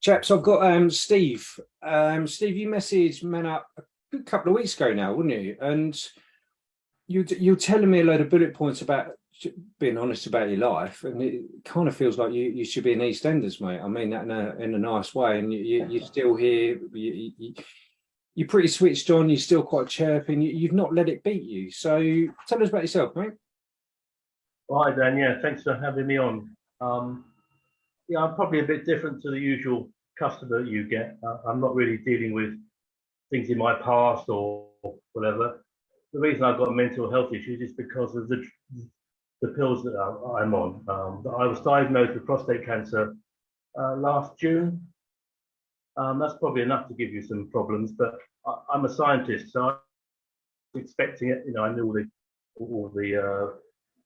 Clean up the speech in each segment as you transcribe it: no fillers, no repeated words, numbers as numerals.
Chaps, I've got Steve. Steve, you messaged MANUP a good couple of weeks ago now, wouldn't you? And you're telling me a load of bullet points about being honest about your life, and it kind of feels like you should be in EastEnders, mate. I mean that in a nice way, and you're still here. You're pretty switched on. You're still quite chirping. You've not let it beat you. So tell us about yourself, mate. Hi, Dan. Yeah, thanks for having me on. Yeah, I'm probably a bit different to the usual customer you get. I'm not really dealing with things in my past or whatever. The reason I've got mental health issues is because of the pills that I'm on. I was diagnosed with prostate cancer last June. That's probably enough to give you some problems, but I'm a scientist, so I was expecting it. You know, I knew all the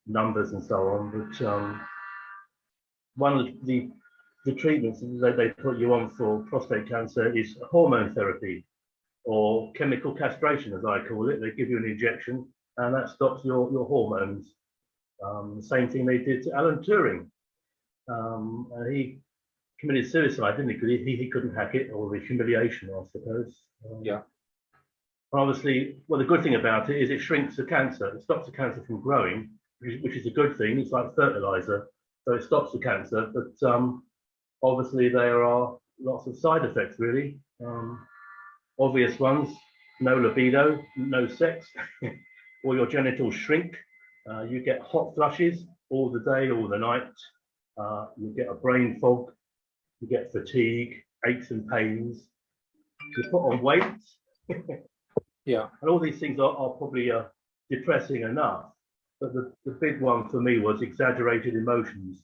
numbers and so on, but one of the treatments that they put you on for prostate cancer is hormone therapy, or chemical castration, as I call it. They give you an injection, and that stops your hormones. The same thing they did to Alan Turing. And he committed suicide, didn't he? Because he couldn't hack it, or the humiliation, I suppose. Yeah. Obviously, well, the good thing about it is it shrinks the cancer. It stops the cancer from growing, which is a good thing. It's like fertilizer, so it stops the cancer. But obviously, there are lots of side effects, really. Obvious ones: no libido, no sex, or your genitals shrink. You get hot flushes all the day, all the night. You get a brain fog. You get fatigue, aches and pains. You put on weight. Yeah. And all these things are probably depressing enough. But the big one for me was exaggerated emotions.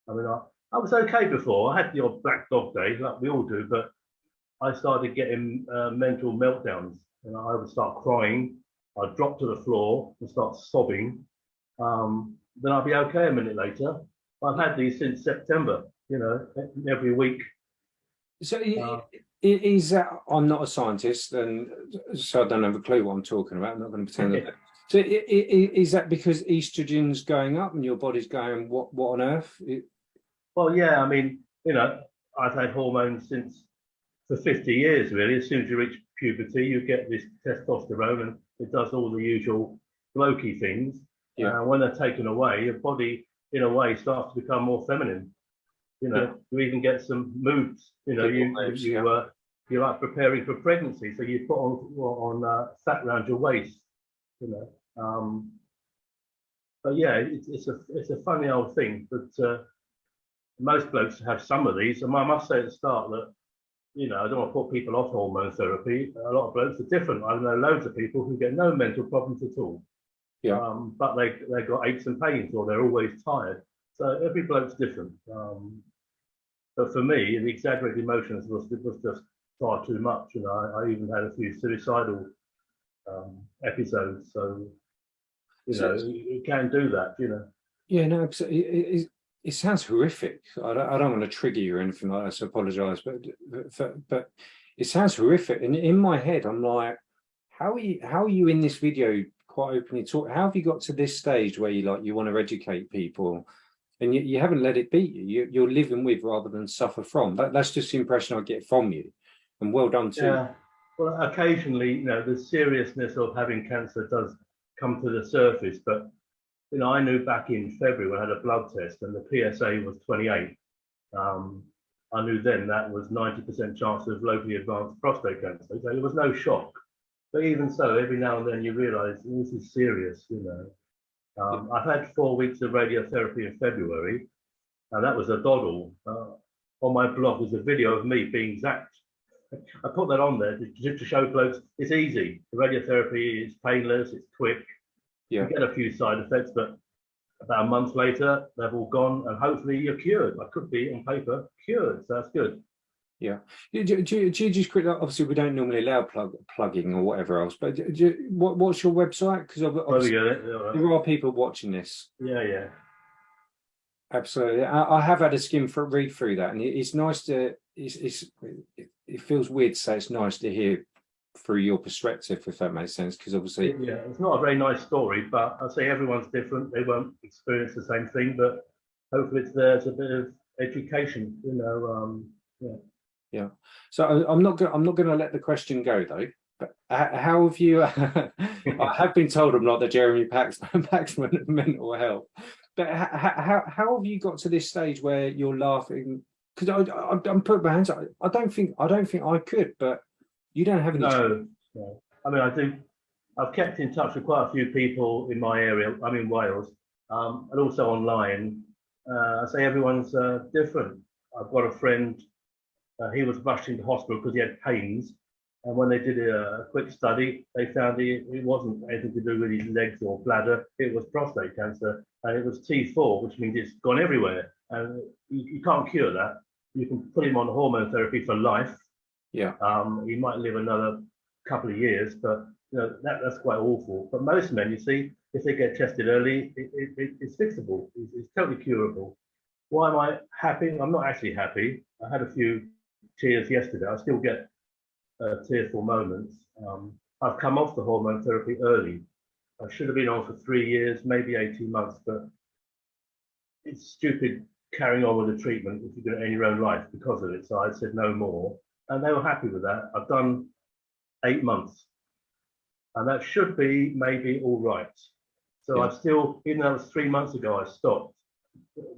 I mean, I was okay before. I had the odd black dog day, like we all do, but I started getting mental meltdowns, and I would start crying. I'd drop to the floor and start sobbing. Then I'd be okay a minute later. I've had these since September, you know, every week. So is that, I'm not a scientist, and so I don't have a clue what I'm talking about. I'm not going to pretend that. So is that because estrogen's going up and your body's going, what on earth? Well, yeah, I mean, you know, I've had hormones for 50 years, really. As soon as you reach puberty, you get this testosterone, and it does all the usual blokey things. Yeah. When they're taken away, your body, in a way, starts to become more feminine. You know, you even get some moods. You know, you're like preparing for pregnancy, so you put on fat around your waist. You know, but yeah, it's a funny old thing. But most blokes have some of these, and I must say at the start that, you know, I don't want to put people off hormone therapy. A lot of blokes are different. I know loads of people who get no mental problems at all. Yeah. But they've got aches and pains, or they're always tired. So every bloke's different. But for me, the exaggerated emotions was just far too much. You know, I even had a few suicidal episodes. So, you know, you can do that, you know. Yeah, no, absolutely. It sounds horrific. I don't want to trigger you or anything like that, so I apologise. But it sounds horrific. And in my head, I'm like, how are you in this video quite openly talk? How have you got to this stage where you want to educate people, and you haven't let it beat you? You're living with rather than suffer from. That's just the impression I get from you. And well done too. Yeah. Well, occasionally, you know, the seriousness of having cancer does come to the surface. But, you know, I knew back in February when I had a blood test and the PSA was 28. I knew then that was 90% chance of locally advanced prostate cancer. So there was no shock. But even so, every now and then you realise this is serious, you know. I've had 4 weeks of radiotherapy in February, and that was a doddle. On my blog was a video of me being zapped. I put that on there to show blokes it's easy. The radiotherapy is painless, it's quick. Yeah. You get a few side effects, but about a month later, they've all gone, and hopefully you're cured. I could be, on paper, cured, so that's good. Yeah. Do you just quick? Obviously, we don't normally allow plugging or whatever else. But what's your website? Because there are people watching this. Yeah. Absolutely. I have had a read through that, and it's nice to. It feels weird to say it's nice to hear through your perspective, if that makes sense. Because obviously, yeah, it's not a very nice story, but I say everyone's different. They won't experience the same thing, but hopefully it's there as a bit of education. You know, yeah. Yeah. So I'm not going to let the question go though. But how have you? I have been told I'm not the Jeremy Paxman of mental health. But how have you got to this stage where you're laughing? Because I'm putting my hands up. I don't think I could. But you don't have any. No, no. I mean, I do. I've kept in touch with quite a few people in my area. I'm in Wales, and also online. I say everyone's different. I've got a friend. He was rushed into hospital because he had pains, and when they did a quick study, they found it wasn't anything to do with his legs or bladder. It was prostate cancer, and it was T4, which means it's gone everywhere. And you can't cure that. You can put him on hormone therapy for life. Yeah. He might live another couple of years, but you know that's quite awful. But most men, you see, if they get tested early, it's fixable. It's totally curable. Why am I happy? I'm not actually happy. I had a few tears yesterday. I still get tearful moments. I've come off the hormone therapy early. I should have been on for 3 years, maybe 18 months, but it's stupid carrying on with the treatment if you're going to end your own life because of it. So I said no more, and they were happy with that. I've done 8 months, and that should be maybe all right. So I've still, even though it was 3 months ago, I stopped.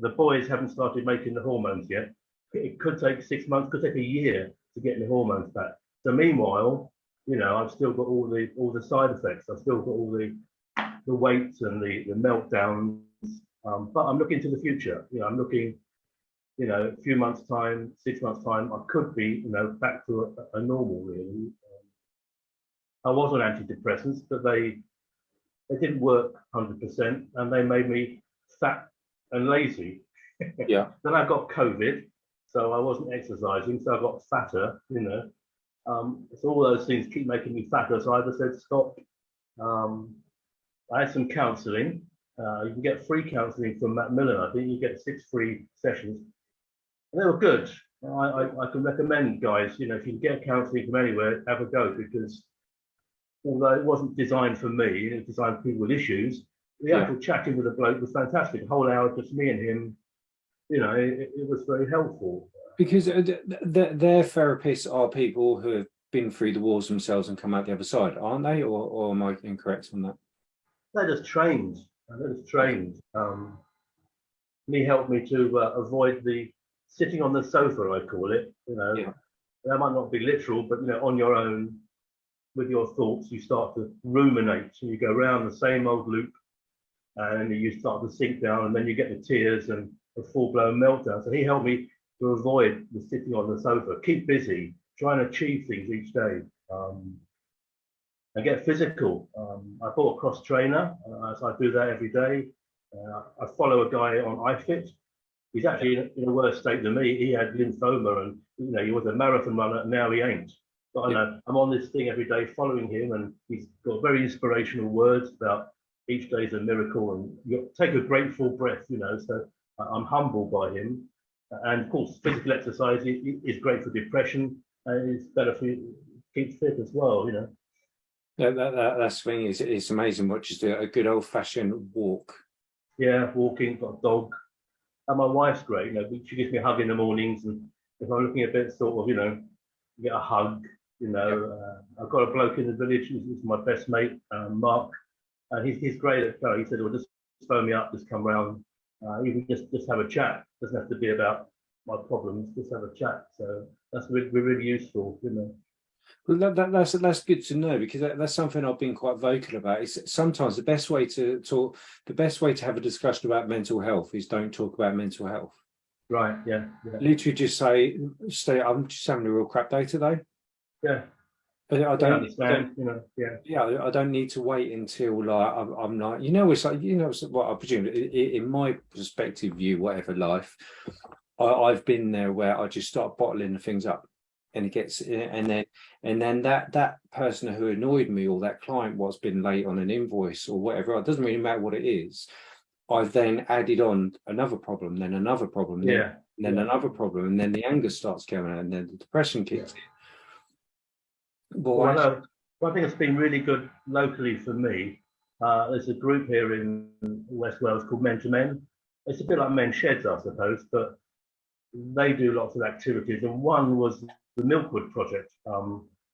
The boys haven't started making the hormones yet. It could take 6 months, could take a year to get the hormones back. So meanwhile, you know, I've still got all the side effects. I've still got all the weights and the meltdowns. But I'm looking to the future. You know, I'm looking, you know, a few months' time, 6 months' time, I could be, you know, back to a normal really. I was on antidepressants, but they didn't work 100%, and they made me fat and lazy. Yeah. Then I got COVID, so I wasn't exercising, so I got fatter, you know. So all those things keep making me fatter, so I just said stop. I had some counselling. You can get free counselling from Matt Millen. I think you get 6 free sessions. And they were good. I can recommend guys, you know, if you can get counselling from anywhere, have a go, because although it wasn't designed for me, it was designed for people with issues, the actual chatting with the bloke was fantastic. A whole hour, just me and him, you know, it was very helpful. Because their therapists are people who have been through the wars themselves and come out the other side, aren't they? Or am I incorrect on that? They're just trained. They're just trained. And he helped me to avoid the sitting on the sofa, I call it. You know, that might not be literal, but you know, on your own, with your thoughts, you start to ruminate, and you go around the same old loop, and you start to sink down, and then you get the tears and a full-blown meltdown. So he helped me to avoid the sitting on the sofa, keep busy, try and achieve things each day, and get physical. I bought a cross trainer, so I do that every day. I follow a guy on iFit. He's actually in a worse state than me. He had lymphoma, and you know, he was a marathon runner. Now he ain't. But I know I'm on this thing every day, following him, and he's got very inspirational words about each day is a miracle, and you take a grateful breath. You know, so I'm humbled by him. And of course, physical exercise is great for depression, and it's better for you to keep fit as well. You know. That's the thing. It's amazing what just a good old-fashioned walk. Yeah, walking. Got a dog. And my wife's great. You know, she gives me a hug in the mornings, and if I'm looking a bit sort of, you know, get a hug. You know, I've got a bloke in the village who's my best mate, Mark, and he's great at that. He said, "Well, just phone me up, just come round. You can just have a chat. Doesn't have to be about my problems. Just have a chat." So that's really useful, you know. Well, that's good to know, because that's something I've been quite vocal about. Is sometimes the best way to talk, the best way to have a discussion about mental health is don't talk about mental health. Right. Yeah. Literally, just say, I'm just having a real crap day today. Yeah. But I don't understand, you know. Yeah. I don't need to wait until like I'm like, you know, it's like, you know, what I presume in my perspective view, whatever life, I've been there where I just start bottling the things up, and it gets, and then that person who annoyed me, or that client what's been late on an invoice or whatever, it doesn't really matter what it is. I've then added on another problem, then another problem, then another problem, and then the anger starts coming out, and then the depression kicks in. Well, one thing that's been really good locally for me, there's a group here in West Wales called Men to Men. It's a bit like Men's Sheds, I suppose, but they do lots of activities, and one was the Milkwood Project.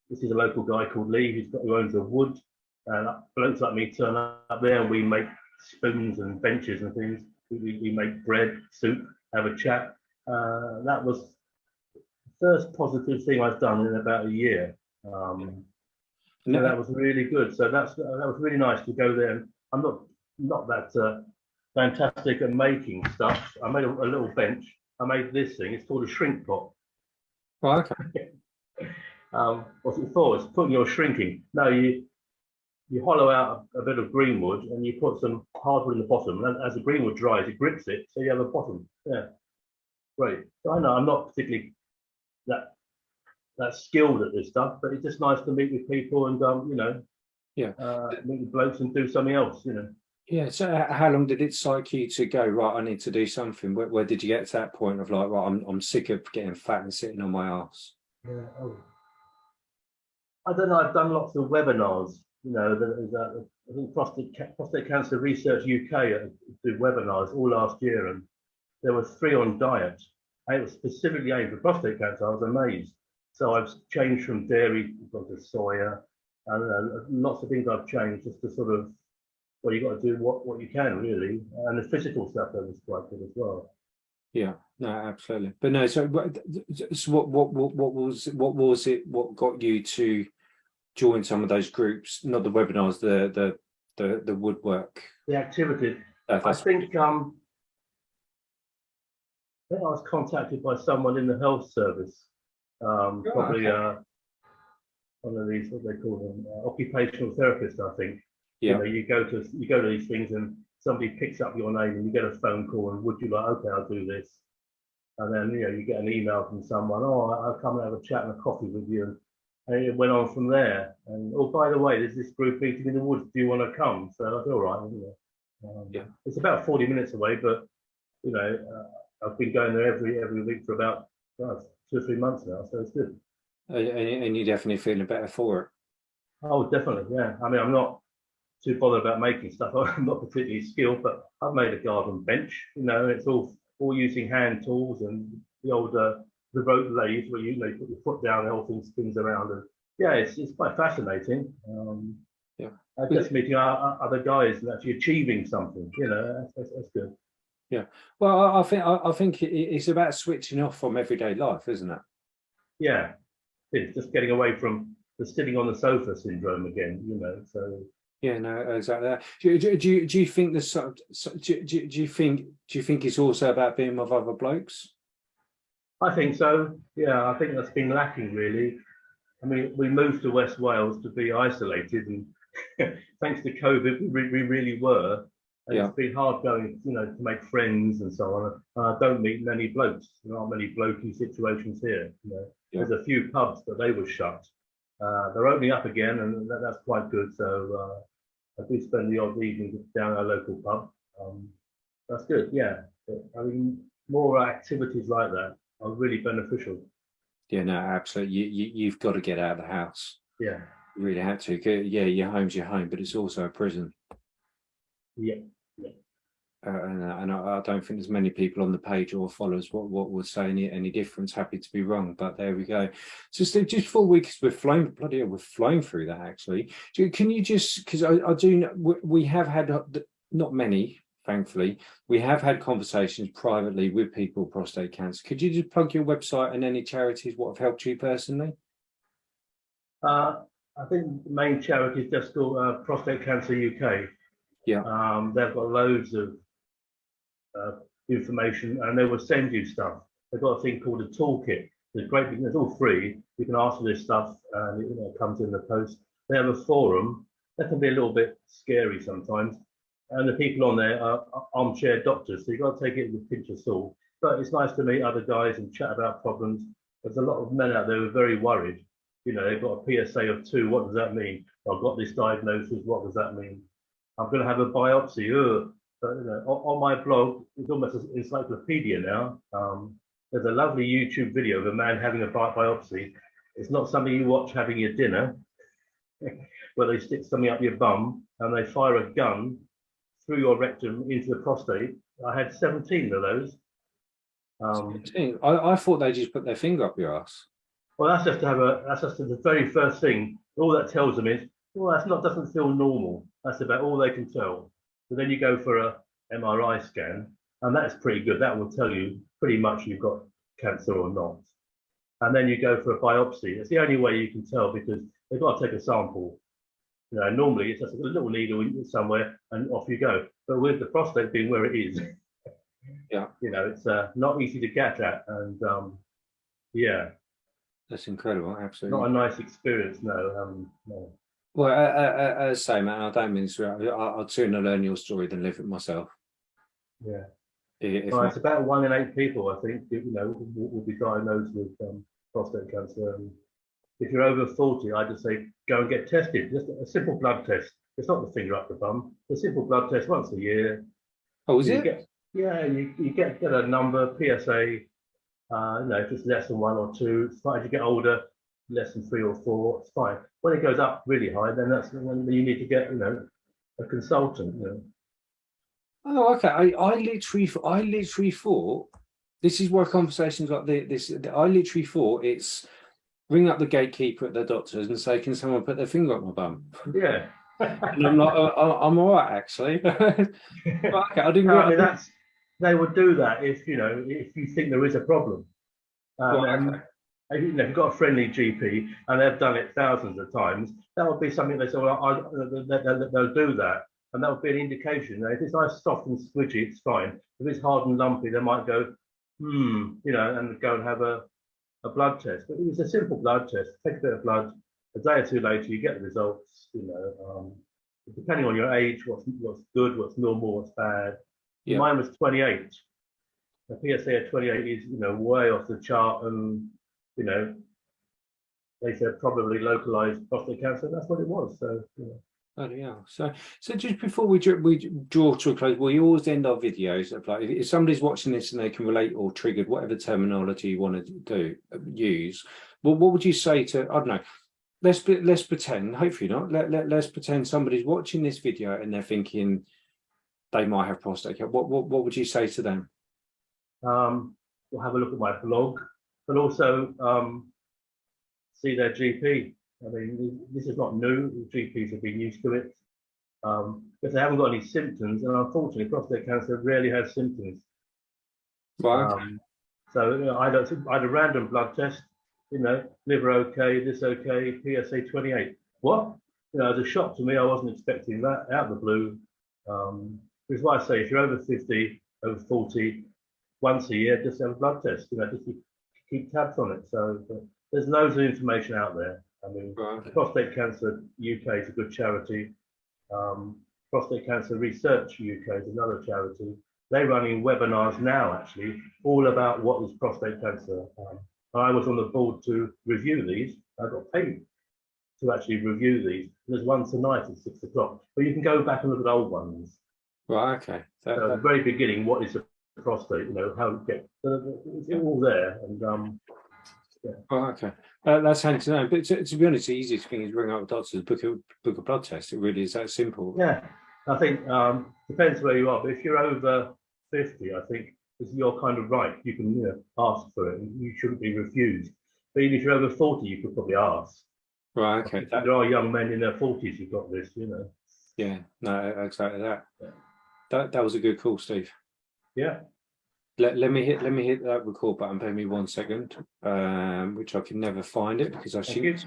This is a local guy called Lee who owns a wood, and blokes like me turn up there and we make spoons and benches and things. We make bread, soup, have a chat. That was the first positive thing I've done in about a year. So that was really good. So that was really nice to go there. And I'm not that fantastic at making stuff. I made a little bench. I made this thing. It's called a shrink pot. Oh, okay. What's it for? It's putting your shrinking. No, you hollow out a bit of greenwood and you put some hardwood in the bottom. And as the greenwood dries, it grips it, so you have a bottom. Yeah, great. So I know I'm not particularly that skilled at this stuff, but it's just nice to meet with people and Yeah. meet with blokes and do something else. Yeah. So how long did it psych you to go, right, I need to do something? Where did you get to that point of like, right, I'm sick of getting fat and sitting on my ass? Yeah. Oh. I don't know. I've done lots of webinars. I think Prostate Cancer Research UK did webinars all last year, and there were 3 on diet. And it was specifically aimed for prostate cancer. I was amazed. So I've changed from dairy to soya. I don't know, lots of things I've changed just to sort of, well, you got to do what you can really, and the physical stuff that was quite good as well. Yeah, no, absolutely. But no, so what was it? What got you to join some of those groups? Not the webinars, the woodwork. The activity. I think I was contacted by someone in the health service, probably okay. one of these, what they call them, occupational therapists, I think. Yeah. You go to these things and somebody picks up your name and you get a phone call and would you like, okay, I'll do this. And then, you get an email from someone, oh, I'll come and have a chat and a coffee with you. And it went on from there. And, oh, by the way, there's this group meeting in the woods. Do you want to come? So I thought, all right. Yeah. It's about 40 minutes away, but, I've been going there every week for about 2 or 3 months now. So it's good. And you're definitely feeling better for it. Oh, definitely. Yeah. I mean, I'm not too bothered about making stuff. I'm not particularly skilled, but I've made a garden bench. It's all using hand tools and the old the rope lathe where you put your foot down and the whole thing spins around. And yeah, it's quite fascinating. Yeah, just meeting other guys and actually achieving something. That's good. Yeah. Well, I think it's about switching off from everyday life, isn't it? Yeah, it's just getting away from the sitting on the sofa syndrome again. So. Yeah, no, exactly. Do you think this? Do you think it's also about being with other blokes? I think so. Yeah, I think that's been lacking really. I mean, we moved to West Wales to be isolated, and thanks to COVID, we really were. And It's been hard going, to make friends and so on. I don't meet many blokes. There aren't many blokey situations here. There's a few pubs, but they were shut. They're opening up again, and that's quite good. So I do spend the odd evening down at a local pub. That's good. Yeah, I mean, more activities like that are really beneficial. Yeah, no, absolutely. You've got to get out of the house. Yeah, you really have to. Yeah, your home's your home, but it's also a prison. Yeah. And I don't think there's many people on the page or followers what would say any difference. Happy to be wrong, but there we go. So Steve, just 4 weeks we're flowing, bloody hell, we're flowing through that actually. Can you just, because I do know we have had not many, thankfully, we have had conversations privately with people with prostate cancer. Could you just plug your website and any charities what have helped you personally? I think the main charity is just called Prostate Cancer UK. Yeah. They've got loads of information and they will send you stuff. They've got a thing called a toolkit. It's great because it's all free. You can ask for this stuff and it comes in the post. They have a forum. That can be a little bit scary sometimes. And the people on there are armchair doctors, so you've got to take it with a pinch of salt. But it's nice to meet other guys and chat about problems. There's a lot of men out there who are very worried. They've got a PSA of 2. What does that mean? I've got this diagnosis. What does that mean? I'm going to have a biopsy. But on my blog, it's almost an encyclopedia now. There's a lovely YouTube video of a man having a biopsy. It's not something you watch having your dinner, where they stick something up your bum and they fire a gun through your rectum into the prostate. I had 17 of those. I thought they just put their finger up your ass. Well, that's just the very first thing. All that tells them is, well, doesn't feel normal. That's about all they can tell. So then you go for a MRI scan, and that's pretty good. That will tell you pretty much you've got cancer or not. And then you go for a biopsy. It's the only way you can tell because they've got to take a sample. You know, normally it's just a little needle somewhere and off you go. But with the prostate being where it is, Yeah, you know, it's not easy to get at. And yeah, that's incredible. Absolutely. not a nice experience. No, no. Well, as I say, man, I don't mean to. I'd sooner learn your story than live it myself. Yeah. If Well, my- it's about 1 in 8 people, I think, you know, will be diagnosed with prostate cancer. And if you're over 40, I just say go and get tested. Just a simple blood test. It's not the finger up the bum. A simple blood test once a year. Oh, is it? You get a number, PSA. You know, if it's less than 1 or 2, it's fine. As you get older, less than 3 or 4, it's fine. When it goes up really high, then that's when you need to get, you know, a consultant. You know. Oh, okay. I literally thought this is why conversations like this. I literally thought it's ring up the gatekeeper at the doctors and say, "Can someone put their finger up my bum?" Yeah. And I'm like, I'm all right actually. Okay, I didn't. No, I mean, they would do that if you know if you think there is a problem. And if you've got a friendly GP and they've done it thousands of times, that would be something they say, well, they'll do that. And that would be an indication. If it's nice, soft and squidgy, it's fine. If it's hard and lumpy, they might go, you know, and go and have a blood test. But it's a simple blood test. Take a bit of blood. A day or two later, you get the results. You know, depending on your age, what's good, what's normal, what's bad. Yeah. Mine was 28. A PSA at 28 is, you know, way off the chart, and you know, they said probably localized prostate cancer. That's what it was. So, you know. Oh, yeah. So just before we draw to a close, we always end our videos of like if somebody's watching this and they can relate or triggered whatever terminology you want to use. Well, what would you say to, I don't know, let's pretend, hopefully not, let's pretend somebody's watching this video and they're thinking they might have prostate cancer. What would you say to them? We'll have a look at my blog, but also see their GP. I mean, this is not new. GPs have been used to it. If they haven't got any symptoms, and unfortunately, prostate cancer rarely has symptoms. Right. So you know, I had a random blood test. You know, liver okay, this okay, PSA 28. What? You know, it was a shock to me. I wasn't expecting that out of the blue. Which is why I say, if you're over 50, over 40, once a year, just have a blood test. You know, just keep tabs on it. So there's loads of information out there. I mean, Prostate Cancer UK is a good charity. Prostate Cancer Research UK is another charity. They're running webinars now, actually, all about what is prostate cancer. I was on the board to review these. I got paid to actually review these. There's one tonight at 6 o'clock, but you can go back and look at old ones. Right. Okay. So at the very beginning, what is a prostate? You know, how to get it's all there, and yeah. Oh, okay. That's handy to know. But to be honest, the easiest thing is ring up a doctor, book a blood test. It really is that simple. Yeah, I think depends where you are. But if you're over 50, I think it's your kind of right. You can, you know, ask for it, and you shouldn't be refused. But even if you're over 40, you could probably ask. Right. Okay. There are young men in their 40s who've got this, you know. Yeah. No. Exactly that. Yeah. That was a good call, Steve. Yeah. Let me hit that record button. Bear me 1 second, which I can never find it because I shoot.